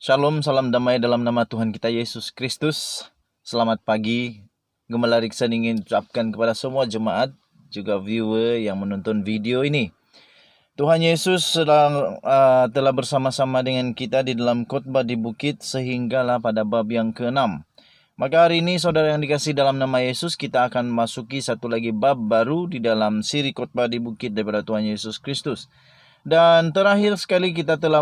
Shalom, salam damai dalam nama Tuhan kita Yesus Kristus. Selamat pagi. Gembala Riksan ingin ucapkan kepada semua jemaat, juga viewer yang menonton video ini. Tuhan Yesus telah bersama-sama dengan kita di dalam khotbah di bukit sehinggalah pada bab yang ke-6. Maka hari ini saudara yang dikasih dalam nama Yesus, kita akan masuki satu lagi bab baru di dalam siri khotbah di bukit daripada Tuhan Yesus Kristus. Dan terakhir sekali kita telah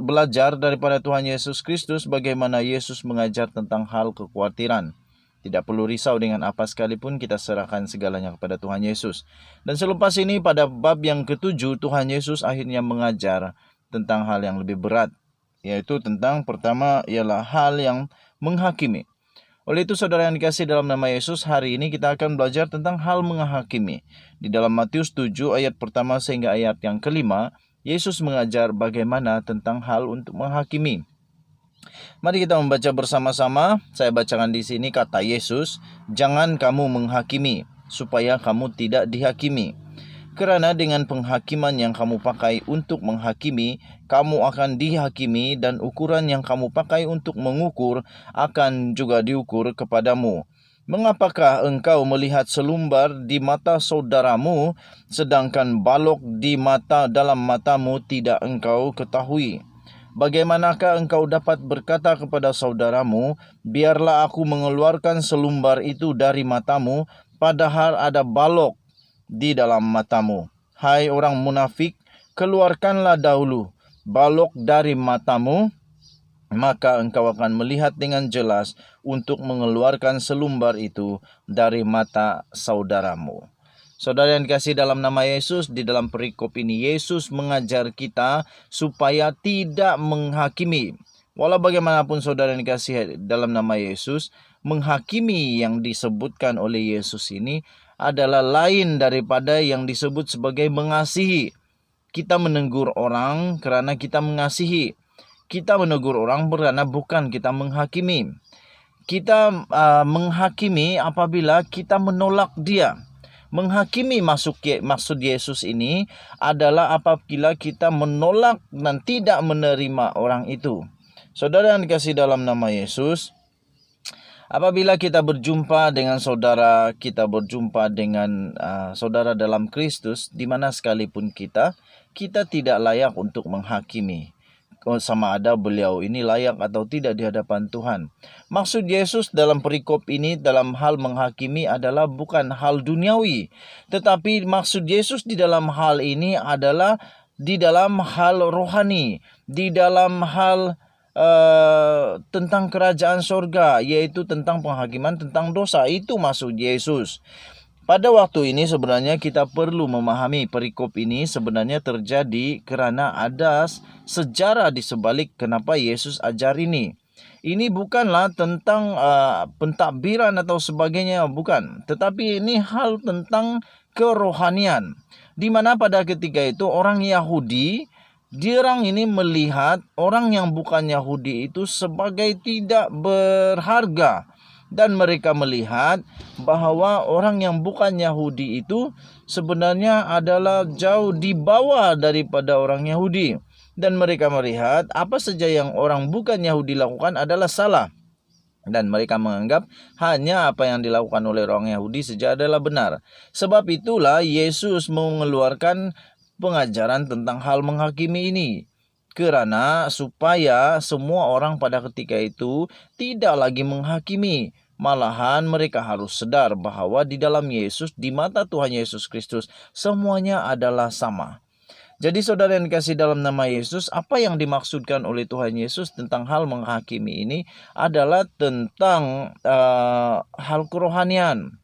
belajar daripada Tuhan Yesus Kristus bagaimana Yesus mengajar tentang hal kekhawatiran. Tidak perlu risau dengan apa sekalipun, kita serahkan segalanya kepada Tuhan Yesus. Dan selepas ini pada bab yang ke-7 Tuhan Yesus akhirnya mengajar tentang hal yang lebih berat, yaitu tentang pertama ialah hal yang menghakimi. Oleh itu saudara yang dikasih dalam nama Yesus, hari ini kita akan belajar tentang hal menghakimi. Di dalam Matius 7 ayat pertama sehingga ayat yang ke-5, Yesus mengajar bagaimana tentang hal untuk menghakimi. Mari kita membaca bersama-sama. Saya bacakan di sini kata Yesus, "Jangan kamu menghakimi, supaya kamu tidak dihakimi. Kerana dengan penghakiman yang kamu pakai untuk menghakimi, kamu akan dihakimi, dan ukuran yang kamu pakai untuk mengukur akan juga diukur kepadamu. Mengapakah engkau melihat selumbar di mata saudaramu, sedangkan balok di dalam matamu tidak engkau ketahui? Bagaimanakah engkau dapat berkata kepada saudaramu, biarlah aku mengeluarkan selumbar itu dari matamu, padahal ada balok di dalam matamu? Hai orang munafik, keluarkanlah dahulu balok dari matamu, maka engkau akan melihat dengan jelas untuk mengeluarkan selumbar itu dari mata saudaramu." Saudara yang dikasih dalam nama Yesus, di dalam perikop ini Yesus mengajar kita supaya tidak menghakimi. Walau bagaimanapun saudara yang dikasih dalam nama Yesus, menghakimi yang disebutkan oleh Yesus ini adalah lain daripada yang disebut sebagai mengasihi. Kita menegur orang kerana kita mengasihi. Kita menegur orang karena bukan kita menghakimi. Kita menghakimi apabila kita menolak dia. Menghakimi maksud Yesus ini adalah apabila kita menolak dan tidak menerima orang itu. Saudara yang dikasih dalam nama Yesus, apabila kita berjumpa dengan saudara, kita berjumpa dengan saudara dalam Kristus, di mana sekalipun kita tidak layak untuk menghakimi sama ada beliau ini layak atau tidak di hadapan Tuhan. Maksud Yesus dalam perikop ini dalam hal menghakimi adalah bukan hal duniawi, tetapi maksud Yesus di dalam hal ini adalah di dalam hal rohani, di dalam hal tentang kerajaan sorga, yaitu tentang penghakiman tentang dosa. Itu maksud Yesus. Pada waktu ini sebenarnya kita perlu memahami perikop ini sebenarnya terjadi kerana ada sejarah di sebalik kenapa Yesus ajar ini. Ini bukanlah tentang pentadbiran atau sebagainya, bukan. Tetapi ini hal tentang kerohanian. Di mana pada ketika itu orang Yahudi, diorang ini melihat orang yang bukan Yahudi itu sebagai tidak berharga. Dan mereka melihat bahawa orang yang bukan Yahudi itu sebenarnya adalah jauh di bawah daripada orang Yahudi. Dan mereka melihat apa saja yang orang bukan Yahudi lakukan adalah salah. Dan mereka menganggap hanya apa yang dilakukan oleh orang Yahudi saja adalah benar. Sebab itulah Yesus mengeluarkan pengajaran tentang hal menghakimi ini. Kerana supaya semua orang pada ketika itu tidak lagi menghakimi. Malahan mereka harus sadar bahawa di dalam Yesus, di mata Tuhan Yesus Kristus, semuanya adalah sama. Jadi saudara yang dikasih dalam nama Yesus, apa yang dimaksudkan oleh Tuhan Yesus tentang hal menghakimi ini adalah tentang hal kerohanian.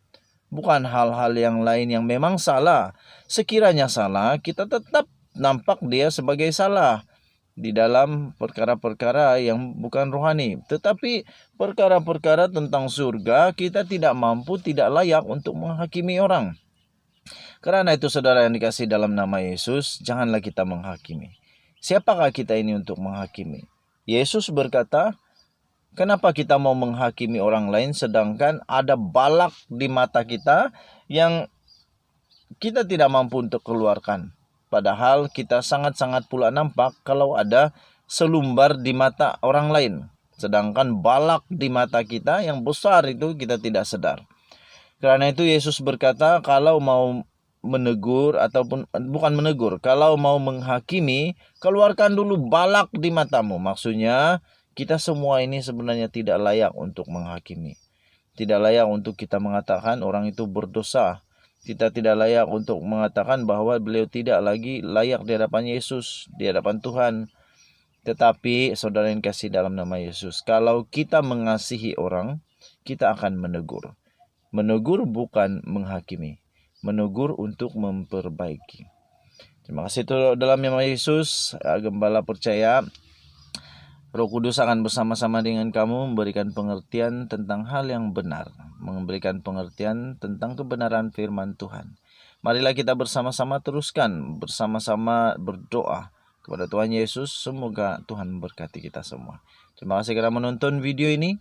Bukan hal-hal yang lain yang memang salah. Sekiranya salah, kita tetap nampak dia sebagai salah di dalam perkara-perkara yang bukan rohani. Tetapi perkara-perkara tentang surga, kita tidak mampu, tidak layak untuk menghakimi orang. Karena itu saudara yang dikasih dalam nama Yesus, janganlah kita menghakimi. Siapakah kita ini untuk menghakimi? Yesus berkata, kenapa kita mau menghakimi orang lain sedangkan ada balak di mata kita yang kita tidak mampu untuk keluarkan? Padahal kita sangat-sangat pula nampak kalau ada selumbar di mata orang lain. Sedangkan balak di mata kita yang besar itu kita tidak sadar. Karena itu Yesus berkata, kalau mau menegur ataupun bukan menegur, kalau mau menghakimi, keluarkan dulu balak di matamu. Maksudnya kita semua ini sebenarnya tidak layak untuk menghakimi. Tidak layak untuk kita mengatakan orang itu berdosa. Kita tidak layak untuk mengatakan bahwa beliau tidak lagi layak di hadapan Yesus, di hadapan Tuhan. Tetapi saudara yang kasih dalam nama Yesus, kalau kita mengasihi orang, kita akan menegur. Menegur bukan menghakimi. Menegur untuk memperbaiki. Terima kasih dalam nama Yesus. Gembala percaya Roh Kudus akan bersama-sama dengan kamu memberikan pengertian tentang hal yang benar, memberikan pengertian tentang kebenaran firman Tuhan. Marilah kita bersama-sama teruskan, bersama-sama berdoa kepada Tuhan Yesus. Semoga Tuhan memberkati kita semua. Terima kasih karena menonton video ini.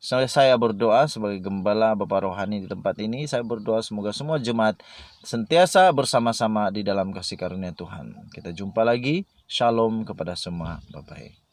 Saya berdoa sebagai gembala Bapak Rohani di tempat ini. Saya berdoa semoga semua jemaat sentiasa bersama-sama di dalam kasih karunia Tuhan. Kita jumpa lagi. Shalom kepada semua. Bye-bye.